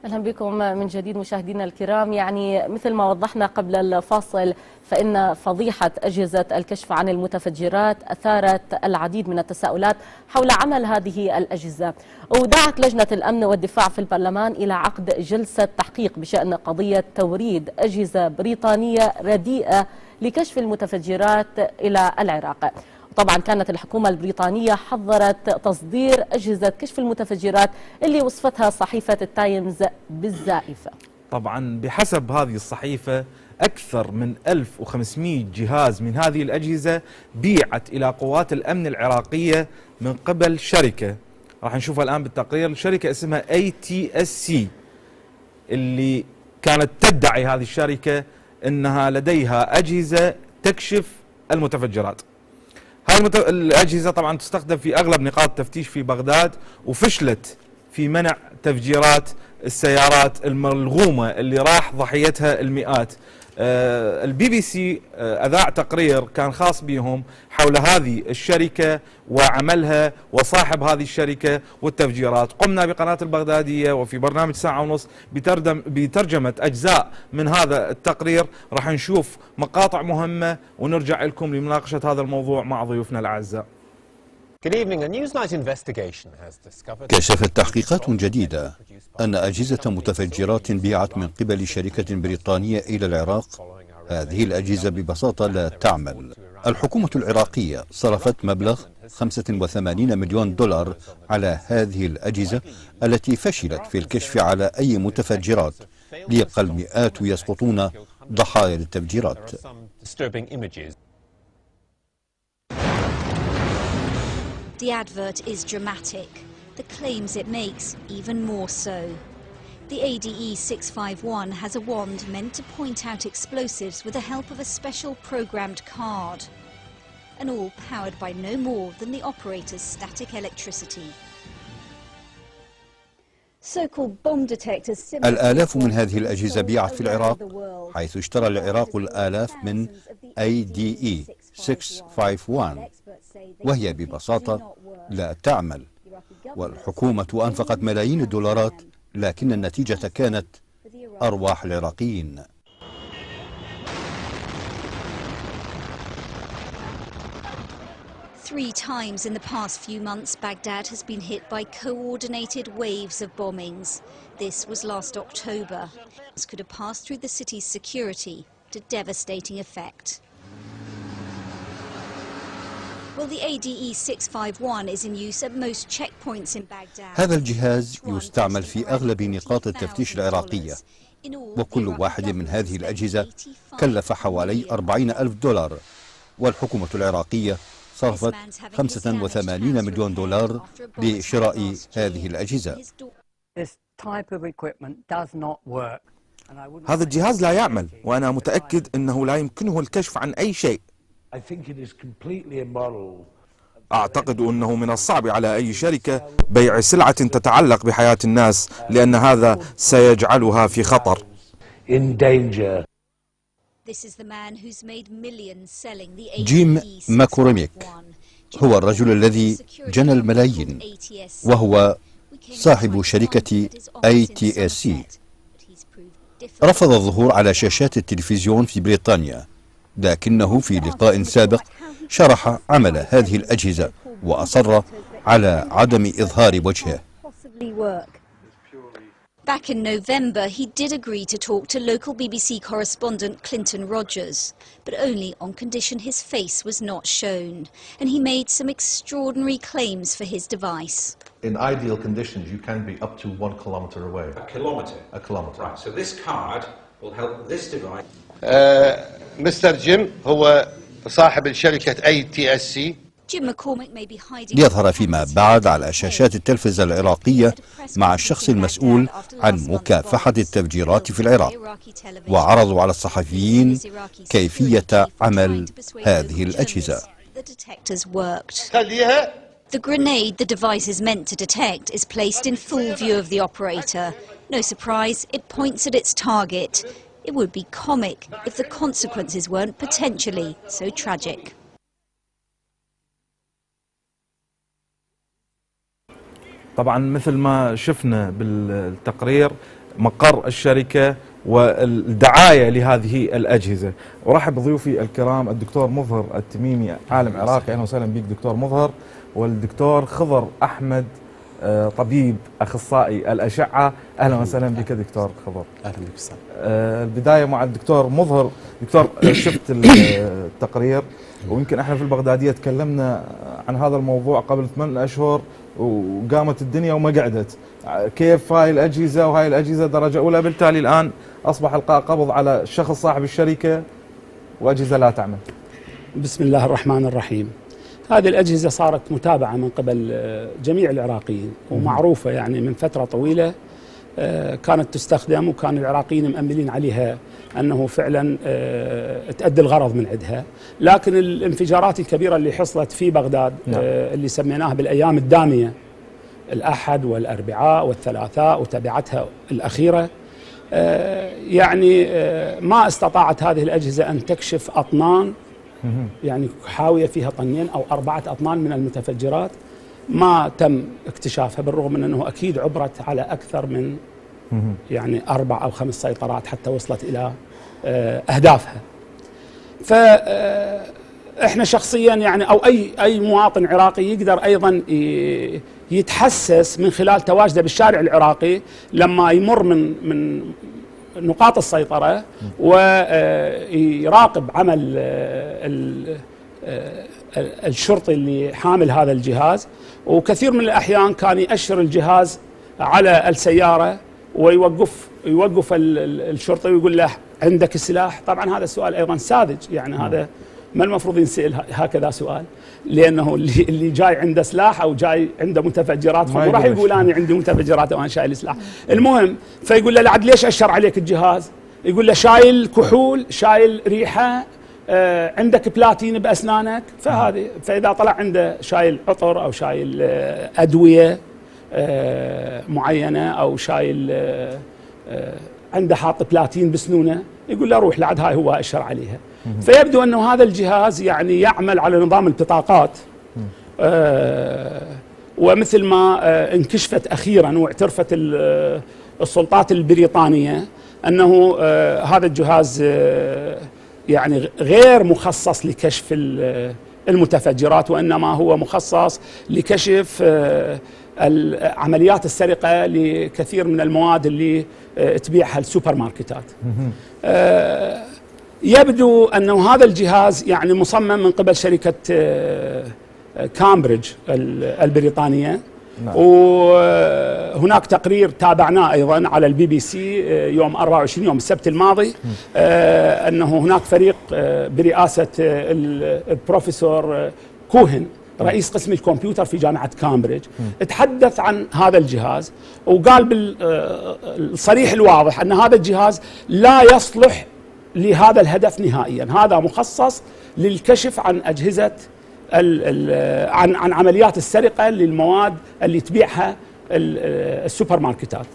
أهلا بكم من جديد مشاهدينا الكرام. يعني مثل ما وضحنا قبل الفاصل فإن فضيحة أجهزة الكشف عن المتفجرات أثارت العديد من التساؤلات حول عمل هذه الأجهزة، ودعت لجنة الأمن والدفاع في البرلمان إلى عقد جلسة تحقيق بشأن قضية توريد أجهزة بريطانية رديئة لكشف المتفجرات إلى العراق. طبعا كانت الحكومة البريطانية حظرت تصدير أجهزة كشف المتفجرات اللي وصفتها صحيفة التايمز بالزائفة. طبعا بحسب هذه الصحيفة أكثر من 1500 جهاز من هذه الأجهزة بيعت إلى قوات الأمن العراقية من قبل شركة راح نشوفها الآن بالتقرير، شركة اسمها ATSC، اللي كانت تدعي هذه الشركة أنها لديها أجهزة تكشف المتفجرات. هاي الأجهزة طبعا تستخدم في أغلب نقاط التفتيش في بغداد، وفشلت في منع تفجيرات السيارات الملغومة اللي راح ضحيتها المئات. البي بي سي أذاع تقرير كان خاص بهم حول هذه الشركة وعملها وصاحب هذه الشركة والتفجيرات. قمنا بقناة البغدادية وفي برنامج ساعة ونص بترجمة أجزاء من هذا التقرير. راح نشوف مقاطع مهمة ونرجع لكم لمناقشة هذا الموضوع مع ضيوفنا الأعزاء. كشفت تحقيقات جديدة أن أجهزة متفجرات بيعت من قبل شركة بريطانية إلى العراق. هذه الأجهزة ببساطة لا تعمل. الحكومة العراقية صرفت مبلغ 85 مليون دولار على هذه الأجهزة التي فشلت في الكشف على أي متفجرات، ليبقى المئات يسقطون ضحايا للتفجيرات. The advert is dramatic, the claims it makes even more so. The ADE 651 has a wand meant to point out explosives with the help of a special programmed card, and all powered by no more than the operator's static electricity. الآلاف من هذه الأجهزة بيعت في العراق، حيث اشترى العراق الآلاف من ADE 651، وهي ببساطة لا تعمل. والحكومة أنفقت ملايين الدولارات، لكن النتيجة كانت أرواح العراقيين. Three times in the past few months, Baghdad has been hit by coordinated waves of bombings. This was last October. This could have passed through the city's security to devastating effect. Well, the ADE 651 is in use at most checkpoints in Baghdad. هذا الجهاز يستعمل في أغلب نقاط التفتيش العراقية، وكل واحد من هذه الأجهزة كلف حوالي 40,000 دولار، والحكومة العراقية صرفت 85 مليون دولار لشراء هذه الأجهزة. هذا الجهاز لا يعمل، وأنا متأكد أنه لا يمكنه الكشف عن أي شيء. أعتقد أنه من الصعب على أي شركة بيع سلعة تتعلق بحياة الناس، لأن هذا سيجعلها في خطر. جيم ماكوريميك هو الرجل الذي جنى الملايين، وهو صاحب شركة ATSC. رفض الظهور على شاشات التلفزيون في بريطانيا، لكنه في لقاء سابق شرح عمل هذه الأجهزة وأصر على عدم إظهار وجهه. Back in November, he did agree to talk to local BBC correspondent Clinton Rogers, but only on condition his face was not shown. And he made some extraordinary claims for his device. In ideal conditions, you can be up to 1 kilometre away. A kilometre? A kilometre. Right, so this card will help this device. مستر جيم هو صاحب الشركة ATSC. Jim McCormick may be hiding. ليظهر فيما بعد على شاشات التلفزة العراقية مع الشخص المسؤول عن مكافحة التفجيرات في العراق، وعرضوا على الصحفيين كيفية عمل هذه الأجهزة. The grenade the device is meant to detect is placed in full view of the operator. No surprise, it points at its target. It would be comic if the consequences weren't potentially so tragic. طبعا مثل ما شفنا بالتقرير مقر الشركة والدعاية لهذه الأجهزة. ورحب بضيوفي الكرام الدكتور مظهر التميمي، عالم عراقي، أهلا وسهلا بك دكتور مظهر، والدكتور خضر أحمد طبيب أخصائي الأشعة، أهلا وسهلا بك دكتور خضر. أهلا بك أستاذ. البداية مع الدكتور مظهر. دكتور، شفت التقرير، ويمكن احنا في البغدادية تكلمنا عن هذا الموضوع قبل 8 أشهر وقامت الدنيا وما قعدت. كيف هاي الأجهزة، وهاي الأجهزة درجة أولى، بالتالي الآن أصبح إلقاء قبض على الشخص صاحب الشركة وأجهزة لا تعمل. بسم الله الرحمن الرحيم. هذه الأجهزة صارت متابعة من قبل جميع العراقيين ومعروفة يعني من فترة طويلة، كانت تستخدم، وكان العراقيين مأملين عليها أنه فعلا تؤدي الغرض من عندها. لكن الانفجارات الكبيرة اللي حصلت في بغداد اللي سميناها بالأيام الدامية، الأحد والأربعاء والثلاثاء وتبعتها الأخيرة، يعني ما استطاعت هذه الأجهزة أن تكشف أطنان، يعني حاوية فيها طنين أو 4 أطنان من المتفجرات، ما تم اكتشافها، بالرغم من أنه أكيد عبرت على أكثر من يعني 4 أو 5 سيطرات حتى وصلت إلى أهدافها. فإحنا شخصيا يعني أو أي مواطن عراقي يقدر أيضا يتحسس من خلال تواجده بالشارع العراقي لما يمر من نقاط السيطرة ويراقب عمل الشرطي اللي حامل هذا الجهاز. وكثير من الأحيان كان يأشر الجهاز على السيارة ويوقف الشرطي ويقول له عندك السلاح. طبعا هذا السؤال أيضا ساذج، يعني هذا ما المفروض ينسأل هكذا سؤال، لأنه اللي جاي عنده سلاح أو جاي عنده متفجرات فهو راح يقول أنا عندي متفجرات وأنا شايل سلاح. المهم فيقول له لعد ليش أشر عليك الجهاز؟ يقول له شايل كحول، شايل ريحة، عندك بلاتين بأسنانك. فإذا طلع عنده شايل عطر أو شايل أدوية معينة أو شايل عنده حاط بلاتين بسنونه، يقول له روح لعد هاي هو أشر عليها. فيبدو أنه هذا الجهاز يعني يعمل على نظام البطاقات، ومثل ما انكشفت أخيرا واعترفت السلطات البريطانية أنه هذا الجهاز يعني غير مخصص لكشف المتفجرات، وإنما هو مخصص لكشف عمليات السرقة لكثير من المواد اللي تبيعها السوبر ماركتات. يبدو أنه هذا الجهاز يعني مصمم من قبل شركة كامبريدج البريطانية. وهناك تقرير تابعناه أيضا على الBBC يوم 24 يوم السبت الماضي، أنه هناك فريق برئاسة البروفيسور كوهن رئيس قسم الكمبيوتر في جامعة كامبريدج تحدث عن هذا الجهاز، وقال بالصريح الواضح أن هذا الجهاز لا يصلح لهذا الهدف نهائيا. هذا مخصص للكشف عن أجهزة عن عمليات السرقة للمواد اللي تبيعها السوبر ماركتات.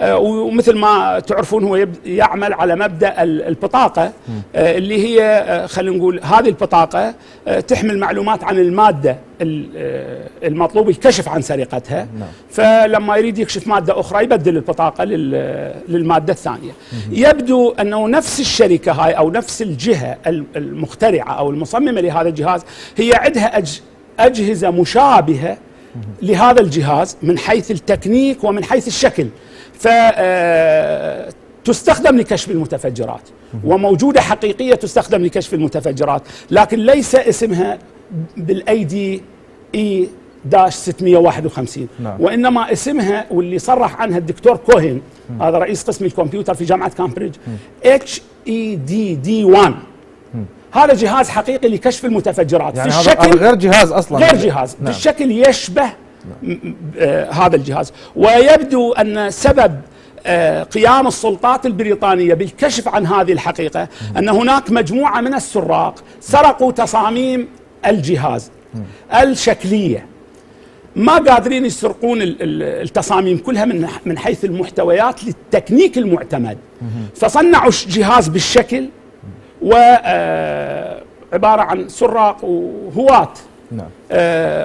ومثل ما تعرفون هو يعمل على مبدأ البطاقة، اللي هي خلينا نقول هذه البطاقة تحمل معلومات عن المادة المطلوب الكشف عن سرقتها. فلما يريد يكشف مادة أخرى يبدل البطاقة للمادة الثانية. يبدو أنه نفس الشركة هاي أو نفس الجهة المخترعة أو المصممة لهذا الجهاز هي عندها أجهزة مشابهة لهذا الجهاز من حيث التكنيك ومن حيث الشكل، فتستخدم لكشف المتفجرات، وموجودة حقيقية تستخدم لكشف المتفجرات، لكن ليس اسمها بالADE-651، وإنما اسمها واللي صرح عنها الدكتور كوهن، هذا رئيس قسم الكمبيوتر في جامعة كامبريدج، HEDD1. هذا جهاز حقيقي لكشف المتفجرات. يعني في الشكل هذا غير جهاز أصلا، غير جهاز. بالشكل يشبه هذا الجهاز. ويبدو أن سبب قيام السلطات البريطانية بالكشف عن هذه الحقيقة أن هناك مجموعة من السراق سرقوا تصاميم الجهاز الشكلية، ما قادرين يسرقون التصاميم كلها من حيث المحتويات للتكنيك المعتمد، فصنعوا جهاز بالشكل وعبارة عن سراق وهواة.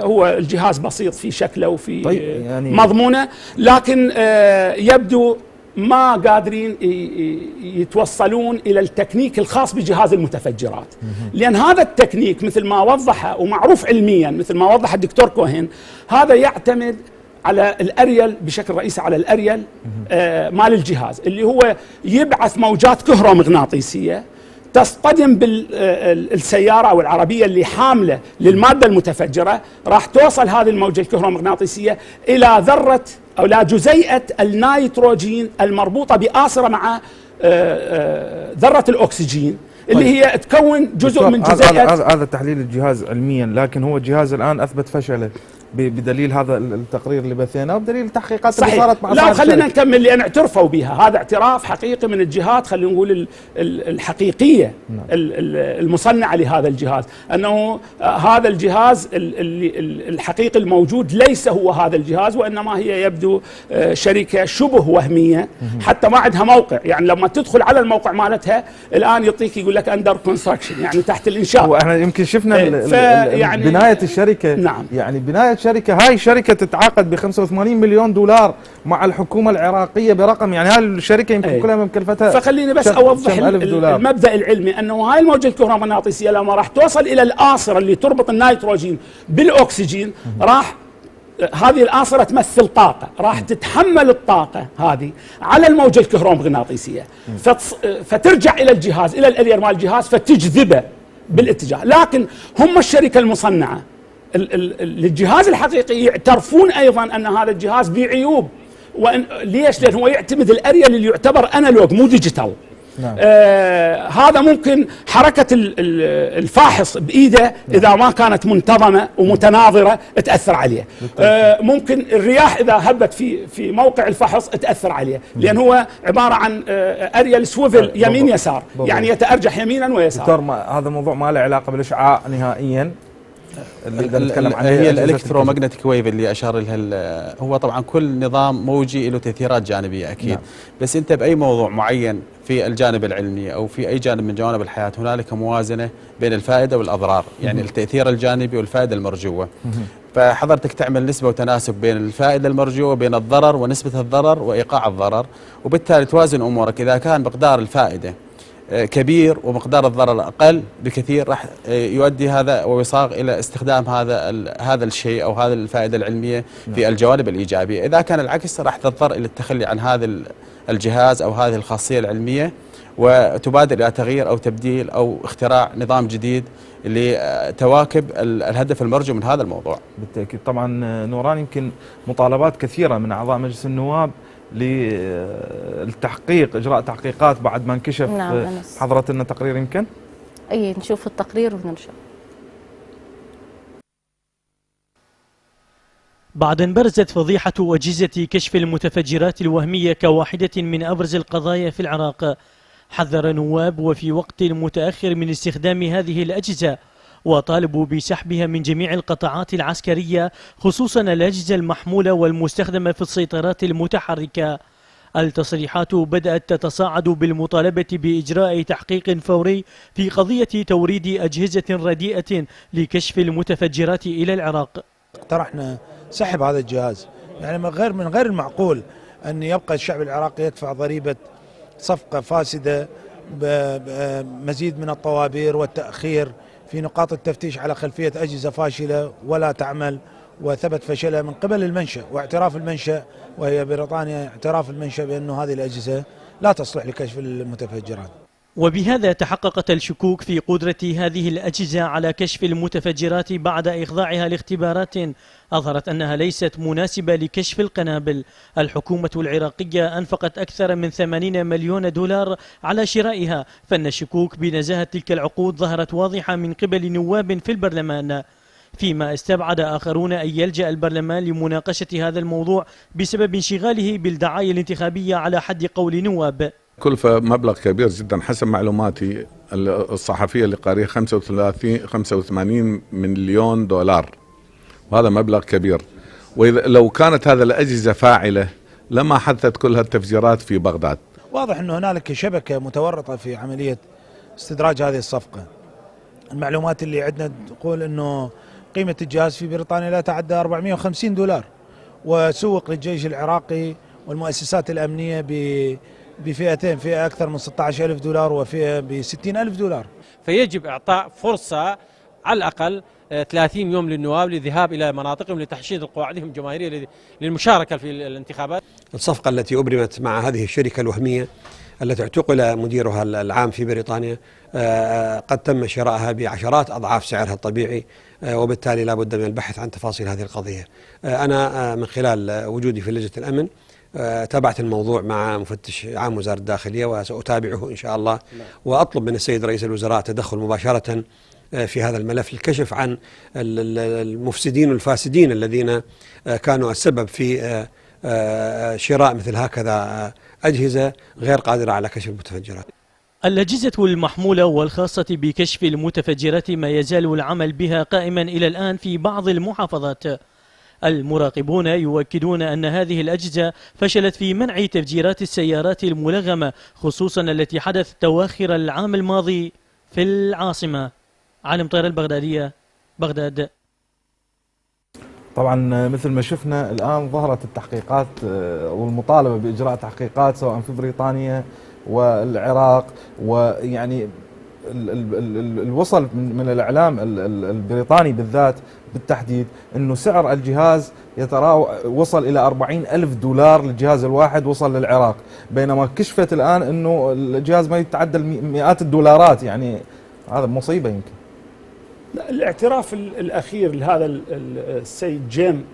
هو الجهاز بسيط في شكله وفي يعني مضمونه، لكن يبدو ما قادرين يتوصلون إلى التكنيك الخاص بجهاز المتفجرات، لأن هذا التكنيك مثل ما وضح ومعروف علميا مثل ما وضح الدكتور كوهن، هذا يعتمد على الأريل بشكل رئيسي، على الأريل مال الجهاز اللي هو يبعث موجات كهرومغناطيسية تصطدم بالسيارة أو العربية اللي حاملة للمادة المتفجرة، راح توصل هذه الموجة الكهرومغناطيسية إلى ذرة أو لا جزيئة النيتروجين المربوطة بآصرة مع ذرة الأكسجين اللي هي تكون جزء من جزيئة. هذا تحليل الجهاز علميا، لكن هو الجهاز الآن أثبت فشله بدليل هذا التقرير اللي بثيناه وبدليل التحقيقات اللي صارت مع لا خلينا نكمل لأن اعترفوا بها، هذا اعتراف حقيقي من الجهات خلينا نقول الحقيقية المصنعة لهذا الجهاز، أنه هذا الجهاز الحقيقي الموجود ليس هو هذا الجهاز، وإنما هي يبدو شركة شبه وهمية حتى ما عندها موقع. يعني لما تدخل على الموقع مالتها الآن يعطيك يقول لك أندر كونستراكشن، يعني تحت الإنشاء. وإحنا يمكن شفنا يعني بناية الشركة. نعم. يعني بناية شركة، هاي شركة تتعاقد ب 85 مليون دولار مع الحكومة العراقية برقم، يعني هاي الشركة يمكن كلها مكلفتها. فخليني بس أوضح المبدأ العلمي، أنه هاي الموجة الكهرومغناطيسية لما راح توصل إلى الآصرة اللي تربط النيتروجين بالأكسجين، راح هذه الآصرة تمثل طاقة، راح تتحمل الطاقة هذه على الموجة الكهرومغناطيسية فترجع إلى الجهاز، إلى الأريال مال الجهاز، فتجذبه بالاتجاه. لكن هم الشركة المصنعة للجهاز الحقيقي يعترفون أيضا أن هذا الجهاز بعيوب. ليش؟ لأنه هو يعتمد الأريال اللي يعتبر أنالوج مو ديجيتال. نعم. هذا ممكن حركة الفاحص بإيده إذا ما كانت منتظمة ومتناظرة تأثر عليه. ممكن الرياح إذا هبت في موقع الفحص تأثر عليه، لأن هو عبارة عن أريال سويفل يمين يسار، يعني يتأرجح يمينا ويسار. دكتور هذا الموضوع ما له علاقة بالإشعاع نهائيا. هي الالكترومagnetic ويف اللي اشار لها، هو طبعا كل نظام موجي له تاثيرات جانبيه اكيد. نعم. بس انت باي موضوع معين في الجانب العلمي او في اي جانب من جوانب الحياه هنالك موازنه بين الفائده والاضرار، يعني التاثير الجانبي والفائده المرجوه. فحضرتك تعمل نسبه وتناسب بين الفائده المرجوه وبين الضرر ونسبه الضرر وايقاع الضرر، وبالتالي توازن امورك. اذا كان مقدار الفائده كبير ومقدار الضرر اقل بكثير، راح يؤدي هذا ويصاغ الى استخدام هذا الشيء او هذه الفائده العلميه في الجوانب الايجابيه. اذا كان العكس راح تضطر الى التخلي عن هذا الجهاز او هذه الخاصيه العلميه، وتبادر الى تغيير او تبديل او اختراع نظام جديد لتواكب الهدف المرجو من هذا الموضوع. بالتاكيد. طبعا نوران، يمكن مطالبات كثيره من اعضاء مجلس النواب للتحقيق، اجراء تحقيقات بعد ما انكشف. نعم. حضرت لنا تقرير يمكن؟ اي نشوف التقرير وننشر. بعد ان برزت فضيحة أجهزة كشف المتفجرات الوهمية كواحدة من أبرز القضايا في العراق، حذر نواب وفي وقت متأخر من استخدام هذه الأجهزة، وطالبوا بسحبها من جميع القطاعات العسكرية، خصوصا الأجهزة المحمولة والمستخدمة في السيطرات المتحركة. التصريحات بدأت تتصاعد بالمطالبة بإجراء تحقيق فوري في قضية توريد أجهزة رديئة لكشف المتفجرات إلى العراق. اقترحنا سحب هذا الجهاز، يعني من غير المعقول أن يبقى الشعب العراقي يدفع ضريبة صفقة فاسدة بمزيد من الطوابير والتأخير في نقاط التفتيش على خلفية أجهزة فاشلة ولا تعمل، وثبت فشلها من قبل المنشأ واعتراف المنشأ، وهي بريطانيا اعتراف المنشأ بأنه هذه الأجهزة لا تصلح لكشف المتفجرات. وبهذا تحققت الشكوك في قدرة هذه الأجهزة على كشف المتفجرات بعد إخضاعها لاختبارات أظهرت أنها ليست مناسبة لكشف القنابل. الحكومة العراقية أنفقت أكثر من 80 مليون دولار على شرائها، فإن الشكوك بنزاهة تلك العقود ظهرت واضحة من قبل نواب في البرلمان، فيما استبعد آخرون أن يلجأ البرلمان لمناقشة هذا الموضوع بسبب انشغاله بالدعاية الانتخابية على حد قول نواب. كلفة مبلغ كبير جدا حسب معلوماتي الصحفية اللي قاريها 85 مليون دولار، وهذا مبلغ كبير. وإذا لو كانت هذه الأجهزة فاعلة لما حدثت كل هالتفجيرات في بغداد. واضح أنه هنالك شبكة متورطة في عملية استدراج هذه الصفقة. المعلومات اللي عندنا تقول أنه قيمة الجهاز في بريطانيا لا تعدى 450 دولار، وسوق للجيش العراقي والمؤسسات الأمنية بفئتين، فئة أكثر من 16,000 دولار وفئة ب 60,000 دولار. فيجب إعطاء فرصة على الأقل 30 يوم للنواب للذهاب إلى مناطقهم لتحشيد قواعدهم الجماهيرية للمشاركة في الانتخابات. الصفقة التي أبرمت مع هذه الشركة الوهمية التي اعتقل مديرها العام في بريطانيا قد تم شرائها بعشرات أضعاف سعرها الطبيعي، وبالتالي لا بد من البحث عن تفاصيل هذه القضية. أنا من خلال وجودي في لجنة الأمن تابعت الموضوع مع مفتش عام وزارة الداخلية وسأتابعه إن شاء الله، وأطلب من السيد رئيس الوزراء التدخل مباشرة في هذا الملف للكشف عن المفسدين والفاسدين الذين كانوا السبب في شراء مثل هكذا أجهزة غير قادرة على كشف المتفجرات. الأجهزة المحمولة والخاصة بكشف المتفجرات ما يزال العمل بها قائما إلى الآن في بعض المحافظات. المراقبون يؤكدون أن هذه الأجهزة فشلت في منع تفجيرات السيارات الملغمة، خصوصا التي حدث تواخر العام الماضي في العاصمة. علي مطير، البغدادية، بغداد. طبعا مثل ما شفنا الآن ظهرت التحقيقات والمطالبة بإجراء تحقيقات سواء في بريطانيا والعراق، ويعني الوصل من الإعلام البريطاني بالذات بالتحديد أنه سعر الجهاز وصل إلى 40,000 دولار للجهاز الواحد وصل للعراق، بينما كشفت الآن أنه الجهاز ما يتعدى مئات الدولارات. يعني هذا مصيبة. يمكن الاعتراف الأخير لهذا السيد جيم